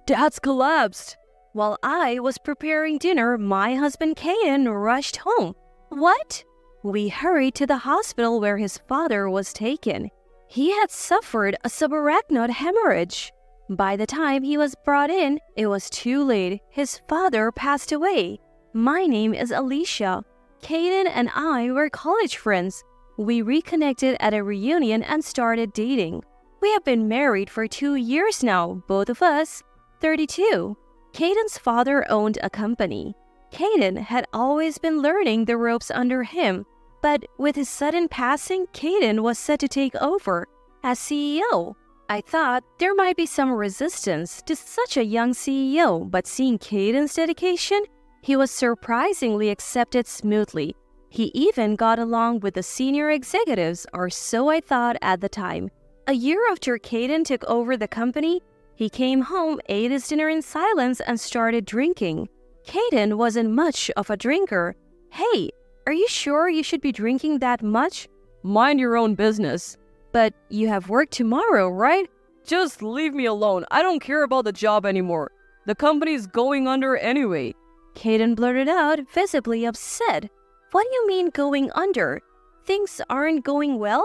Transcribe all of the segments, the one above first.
Dad's collapsed. While I was preparing dinner, my husband Caden rushed home. What? We hurried to the hospital where his father was taken. He had suffered a subarachnoid hemorrhage. By the time he was brought in, it was too late. His father passed away. My name is Alicia. Caden and I were college friends. We reconnected at a reunion and started dating. We have been married for 2 years now, both of us 32. Caden's father owned a company. Caden had always been learning the ropes under him, but with his sudden passing, Caden was set to take over as CEO. I thought there might be some resistance to such a young CEO, but seeing Caden's dedication, he was surprisingly accepted smoothly. He even got along with the senior executives, or so I thought at the time. A year after Caden took over the company, he came home, ate his dinner in silence, and started drinking. Caden wasn't much of a drinker. Hey, are you sure you should be drinking that much? Mind your own business. But you have work tomorrow, right? Just leave me alone. I don't care about the job anymore. The company's going under anyway. Caden blurted out, visibly upset. What do you mean going under? Things aren't going well?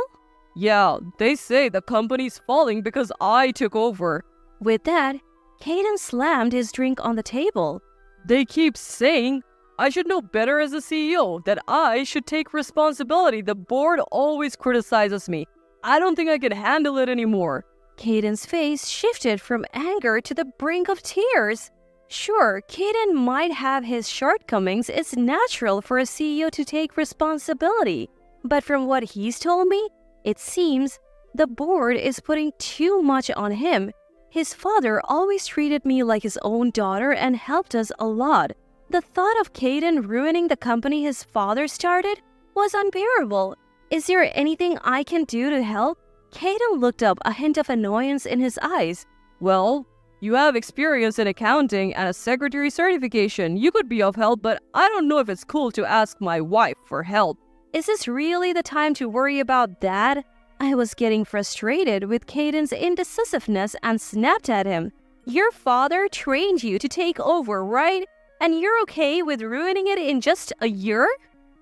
Yeah, they say the company's falling because I took over. With that, Caden slammed his drink on the table. They keep saying I should know better as a CEO, that I should take responsibility. The board always criticizes me. I don't think I can handle it anymore. Caden's face shifted from anger to the brink of tears. Sure, Caden might have his shortcomings. It's natural for a CEO to take responsibility. But from what he's told me, it seems the board is putting too much on him. His father always treated me like his own daughter and helped us a lot. The thought of Caden ruining the company his father started was unbearable. Is there anything I can do to help? Caden looked up, a hint of annoyance in his eyes. Well, you have experience in accounting and a secretary certification. You could be of help, but I don't know if it's cool to ask my wife for help. Is this really the time to worry about that? I was getting frustrated with Caden's indecisiveness and snapped at him. Your father trained you to take over, right? And you're okay with ruining it in just a year?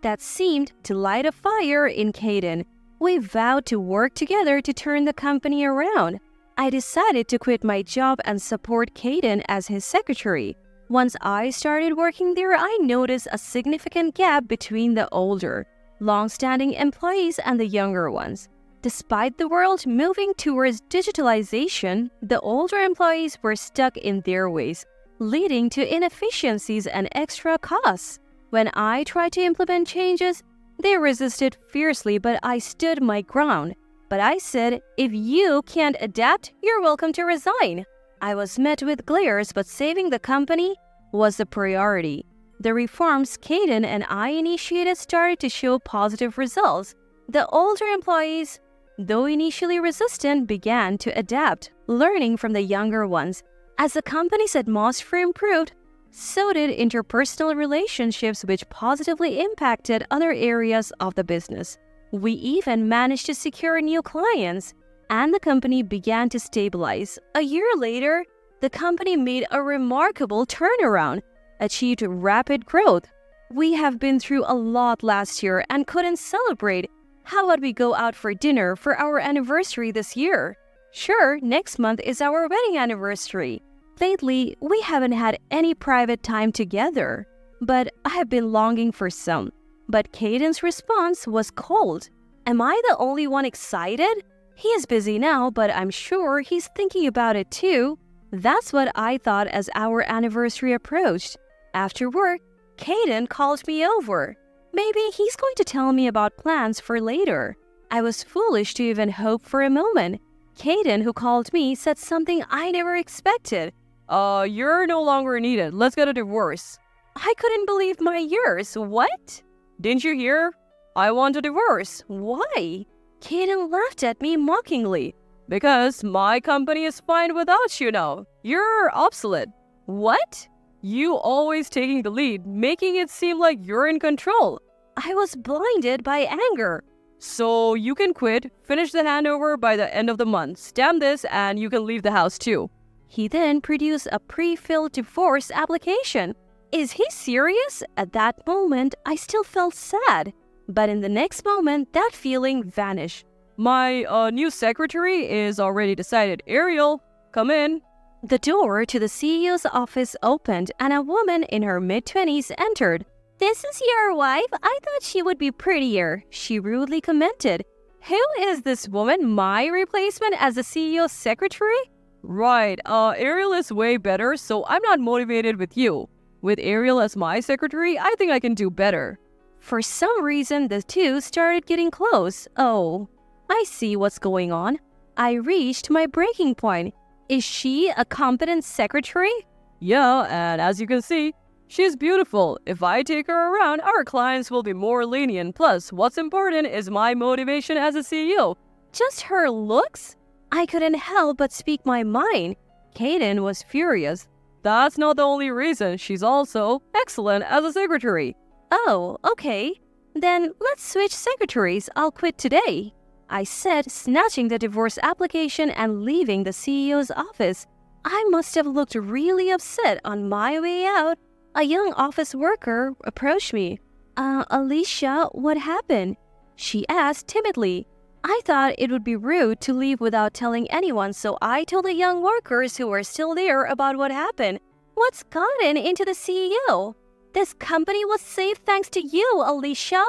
That seemed to light a fire in Caden. We vowed to work together to turn the company around. I decided to quit my job and support Caden as his secretary. Once I started working there, I noticed a significant gap between the older, long-standing employees and the younger ones. Despite the world moving towards digitalization, the older employees were stuck in their ways, leading to inefficiencies and extra costs. When I tried to implement changes, they resisted fiercely, but I stood my ground. But I said, if you can't adapt, you're welcome to resign. I was met with glares, but saving the company was the priority. The reforms Caden and I initiated started to show positive results. The older employees, though initially resistant, began to adapt, learning from the younger ones. As the company's atmosphere improved, so did interpersonal relationships, which positively impacted other areas of the business. We even managed to secure new clients, and the company began to stabilize. A year later, the company made a remarkable turnaround, achieved rapid growth. We have been through a lot last year and couldn't celebrate. How about we go out for dinner for our anniversary this year? Sure, next month is our wedding anniversary. Lately, we haven't had any private time together, but I have been longing for some. But Caden's response was cold. Am I the only one excited? He is busy now, but I'm sure he's thinking about it too. That's what I thought as our anniversary approached. After work, Caden called me over. Maybe he's going to tell me about plans for later. I was foolish to even hope for a moment. Caden, who called me, said something I never expected. You're no longer needed. Let's get a divorce. I couldn't believe my ears. What? Didn't you hear? I want a divorce. Why? Caden laughed at me mockingly. Because my company is fine without you now. You're obsolete. What? You always taking the lead, making it seem like you're in control. I was blinded by anger. So you can quit, finish the handover by the end of the month. Stamp this and you can leave the house too. He then produced a pre-filled divorce application. Is he serious? At that moment, I still felt sad. But in the next moment, that feeling vanished. My new secretary is already decided. Ariel, come in. The door to the CEO's office opened and a woman in her mid-20s entered. "This is your wife? I thought she would be prettier," she rudely commented. "Who is this woman? My replacement as the CEO's secretary?" "Right, Ariel is way better, so I'm not motivated with you. With Ariel as my secretary, I think I can do better." For some reason, the two started getting close. Oh, I see what's going on. I reached my breaking point. Is she a competent secretary? Yeah, and as you can see, she's beautiful. If I take her around, our clients will be more lenient. Plus, what's important is my motivation as a CEO. Just her looks? I couldn't help but speak my mind. Kaden was furious. That's not the only reason. She's also excellent as a secretary. Oh, okay. Then let's switch secretaries. I'll quit today, I said, snatching the divorce application and leaving the CEO's office. I must have looked really upset on my way out. A young office worker approached me. Alicia, what happened?" she asked timidly. I thought it would be rude to leave without telling anyone, so I told the young workers who were still there about what happened. "What's gotten into the CEO? This company was saved thanks to you, Alicia."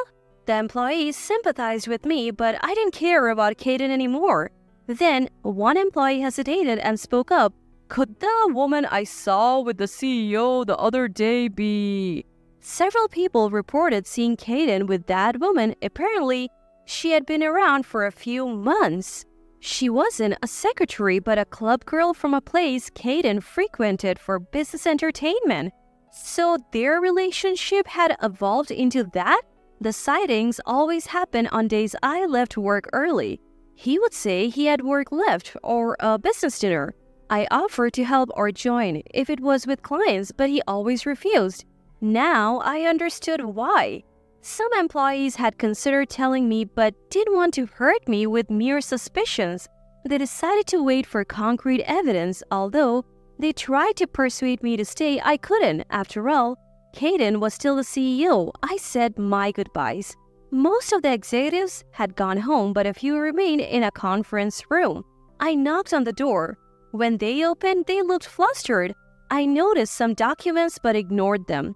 The employees sympathized with me, but I didn't care about Kaden anymore. Then, one employee hesitated and spoke up. "Could the woman I saw with the CEO the other day be..." Several people reported seeing Kaden with that woman. Apparently, she had been around for a few months. She wasn't a secretary, but a club girl from a place Kaden frequented for business entertainment. So their relationship had evolved into that? The sightings always happened on days I left work early. He would say he had work left or a business dinner. I offered to help or join if it was with clients, but he always refused. Now I understood why. Some employees had considered telling me but didn't want to hurt me with mere suspicions. They decided to wait for concrete evidence. Although they tried to persuade me to stay, I couldn't. After all, Kaden was still the CEO. I said my goodbyes. Most of the executives had gone home, but a few remained in a conference room. I knocked on the door. When they opened, they looked flustered. I noticed some documents but ignored them.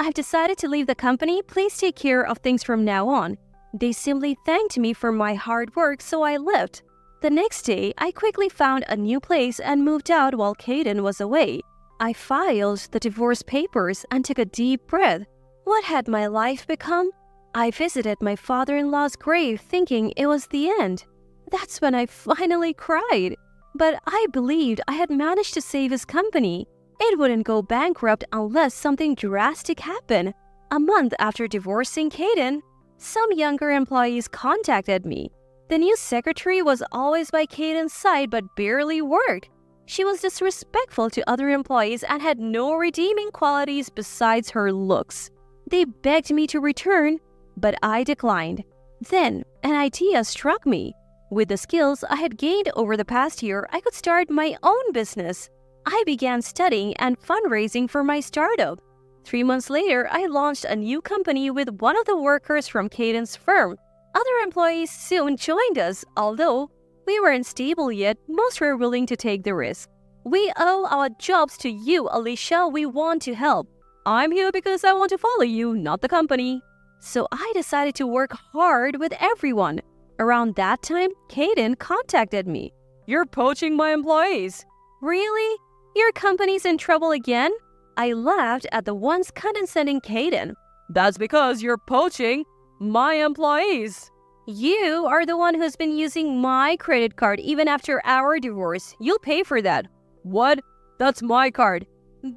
I've decided to leave the company. Please take care of things from now on." They simply thanked me for my hard work, so I left. The next day, I quickly found a new place and moved out while Kaden was away. I filed the divorce papers and took a deep breath. What had my life become? I visited my father-in-law's grave thinking it was the end. That's when I finally cried. But I believed I had managed to save his company. It wouldn't go bankrupt unless something drastic happened. A month after divorcing Kaden, some younger employees contacted me. The new secretary was always by Kaden's side but barely worked. She was disrespectful to other employees and had no redeeming qualities besides her looks. They begged me to return, but I declined. Then an idea struck me. With the skills I had gained over the past year, I could start my own business. I began studying and fundraising for my startup. 3 months later, I launched a new company with one of the workers from Kaden's firm. Other employees soon joined us. Although we weren't stable yet, most were willing to take the risk. "We owe our jobs to you, Alicia. We want to help. I'm here because I want to follow you, not the company." So I decided to work hard with everyone. Around that time, Kaden contacted me. "You're poaching my employees." "Really? Your company's in trouble again?" I laughed at the once condescending Kaden. "That's because you're poaching my employees." "You are the one who's been using my credit card even after our divorce. You'll pay for that." "What? That's my card."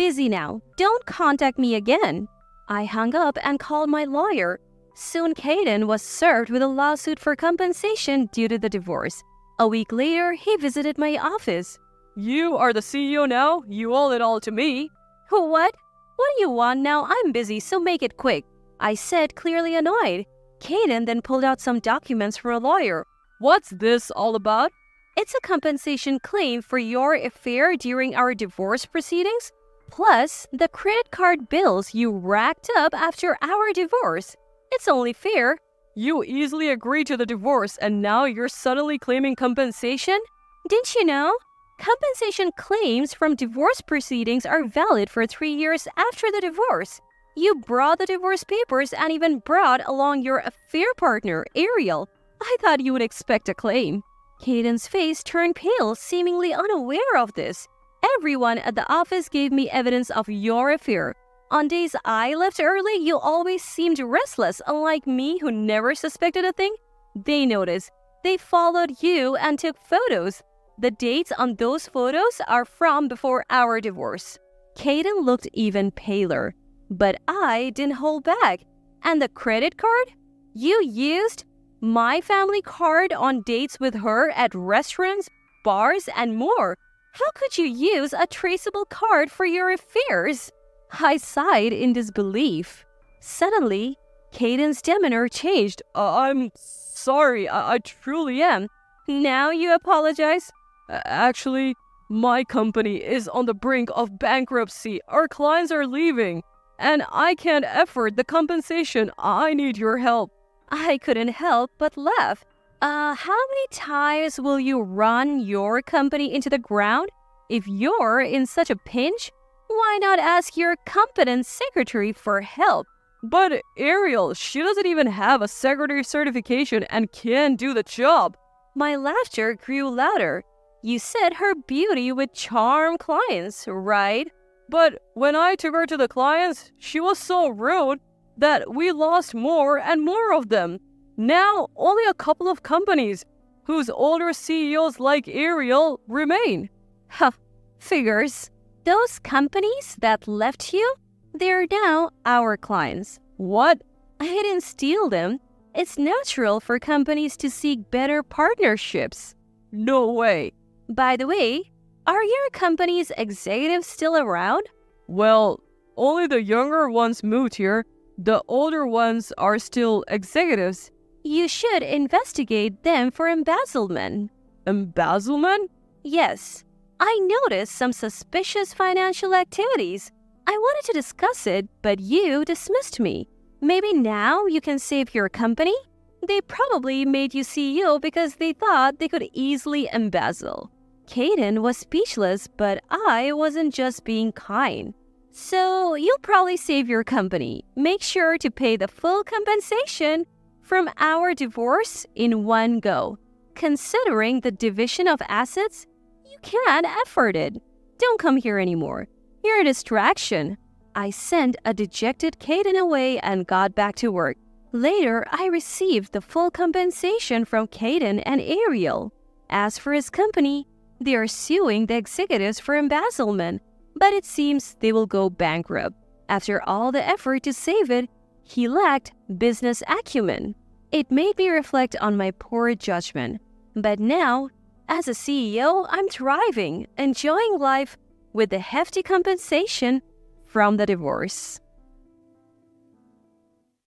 "Busy now. Don't contact me again." I hung up and called my lawyer. Soon Kaden was served with a lawsuit for compensation due to the divorce. A week later, he visited my office. "You are the CEO now? You owe it all to me." "What? What do you want now? I'm busy, so make it quick," I said, clearly annoyed. Kaden then pulled out some documents for a lawyer. "What's this all about?" It's a compensation claim for your affair during our divorce proceedings, plus the credit card bills you racked up after our divorce. It's only fair. You easily agreed to the divorce and now you're suddenly claiming compensation? Didn't you know? Compensation claims from divorce proceedings are valid for 3 years after the divorce. You brought the divorce papers and even brought along your affair partner, Ariel. I thought you would expect a claim. Caden's face turned pale, seemingly unaware of this. Everyone at the office gave me evidence of your affair. On days I left early, you always seemed restless, unlike me who never suspected a thing. They noticed. They followed you and took photos. The dates on those photos are from before our divorce. Caden looked even paler, but I didn't hold back. And the credit card? You used my family card on dates with her at restaurants, bars, and more. How could you use a traceable card for your affairs? I sighed in disbelief. Suddenly, Caden's demeanor changed. I'm sorry, I truly am. Now you apologize? Actually, my company is on the brink of bankruptcy. Our clients are leaving, and I can't afford the compensation. I need your help. I couldn't help but laugh. How many times will you run your company into the ground? If you're in such a pinch, why not ask your competent secretary for help? But Ariel, she doesn't even have a secretary certification and can't do the job. My laughter grew louder. You said her beauty would charm clients, right? But when I took her to the clients, she was so rude that we lost more and more of them. Now, only a couple of companies whose older CEOs like Ariel remain. Huh, figures. Those companies that left you, they're now our clients. What? I didn't steal them. It's natural for companies to seek better partnerships. No way. By the way, are your company's executives still around? Well, only the younger ones moved here. The older ones are still executives. You should investigate them for embezzlement. Embezzlement? Yes. I noticed some suspicious financial activities. I wanted to discuss it, but you dismissed me. Maybe now you can save your company? They probably made you CEO because they thought they could easily embezzle. Caden was speechless, but I wasn't just being kind. So you'll probably save your company. Make sure to pay the full compensation from our divorce in one go. Considering the division of assets, you can't afford it. Don't come here anymore. You're a distraction. I sent a dejected Caden away and got back to work. Later, I received the full compensation from Caden and Ariel. As for his company, they are suing the executives for embezzlement, but it seems they will go bankrupt. After all the effort to save it, he lacked business acumen. It made me reflect on my poor judgment. But now, as a CEO, I'm thriving, enjoying life with the hefty compensation from the divorce.